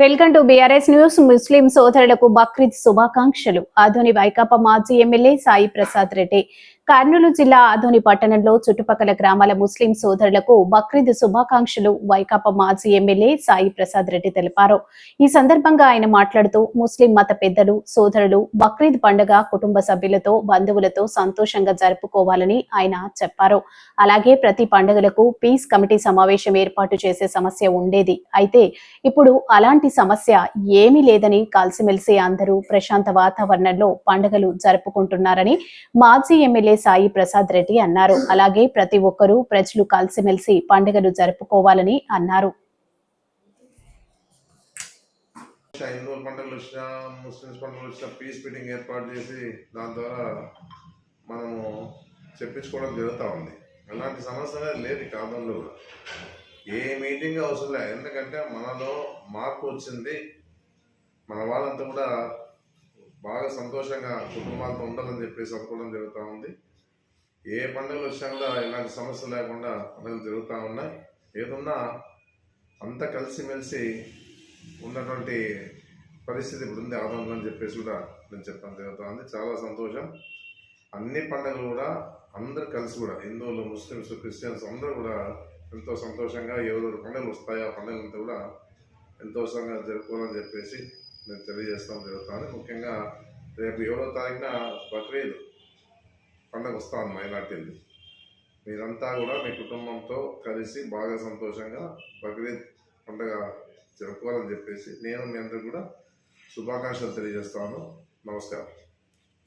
Welcome to BRS news. ముస్లిం సోదరులకు బక్రీద్ శుభాకాంక్షలు. ఆదోని వైకాపా మాజీ ఎమ్మెల్యే సాయి ప్రసాద్ రెడ్డి కర్నూలు జిల్లా ఆదోని పట్టణంలో చుట్టుపక్కల గ్రామాల ముస్లిం సోదరులకు బక్రీద్ శుభాకాంక్షలు వైకాపా మాజీ ఎమ్మెల్యే సాయి ప్రసాద్ రెడ్డి తెలిపారు. ఈ సందర్భంగా ఆయన మాట్లాడుతూ ముస్లిం మత పెద్దలు సోదరులు బక్రీద్ పండుగ కుటుంబ సభ్యులతో బంధువులతో సంతోషంగా జరుపుకోవాలని ఆయన చెప్పారు. అలాగే ప్రతి పండుగలకు పీస్ కమిటీ సమావేశం ఏర్పాటు చేసే సమస్య ఉండేది. అయితే ఇప్పుడు అలాంటి సమస్య ఏమీ లేదని కలిసిమెలిసి అందరూ ప్రశాంత వాతావరణంలో పండుగలు జరుపుకుంటున్నారని మాజీ ఎమ్మెల్యే సాయి ప్రసాద్ రెడ్డి అన్నారు. అలాగే ప్రతి ఒక్కరూ ప్రజలు కలిసిమెలిసి పండుగలు జరుపుకోవాలని అన్నారు. హిందువుల పండుగలు వచ్చినా ముస్లిమ్స్ పండుగలు వచ్చినా పీస్ మీటింగ్ ఏర్పాటు చేసి దాని ద్వారా మనము చెప్పించుకోవడం జరుగుతూ ఉంది. అలాంటి సమస్య లేదు కాదంలో కూడా. ఏ మీటింగ్ అవసరం లేదు, ఎందుకంటే మనలో మార్పు వచ్చింది. మన వాళ్ళంతా కూడా బాగా సంతోషంగా కుటుంబాలతో ఉండాలని చెప్పేసి అనుకోవడం జరుగుతూ ఉంది. ఏ పండుగలు వచ్చినా కూడా ఇలాంటి సమస్యలు లేకుండా పండుగలు జరుగుతూ ఉన్నాయి. ఏదున్నా అంతా కలిసిమెలిసి ఉన్నటువంటి పరిస్థితి ఇప్పుడు ఉంది ఆదంలో అని చెప్పేసి కూడా నేను చెప్పడం జరుగుతూ ఉంది. చాలా సంతోషం. అన్ని పండుగలు కూడా అందరు కలిసి కూడా హిందువులు ముస్లిమ్స్ క్రిస్టియన్స్ అందరూ కూడా ఎంతో సంతోషంగా ఎవరు పండుగలు వస్తాయో ఆ పండుగలంతా కూడా ఎంతో జరుపుకోవాలని చెప్పేసి నేను తెలియజేస్తాం జరుగుతుంది. ముఖ్యంగా రేపు 7వ తారీఖున బక్రీద్ పండుగ వస్తాను మైనార్టీలు. మీరంతా కూడా మీ కుటుంబంతో కలిసి బాగా సంతోషంగా బక్రీద్ పండుగ జరుపుకోవాలని చెప్పేసి నేను మీ అందరికీ కూడా శుభాకాంక్షలు తెలియజేస్తాను. నమస్కారం.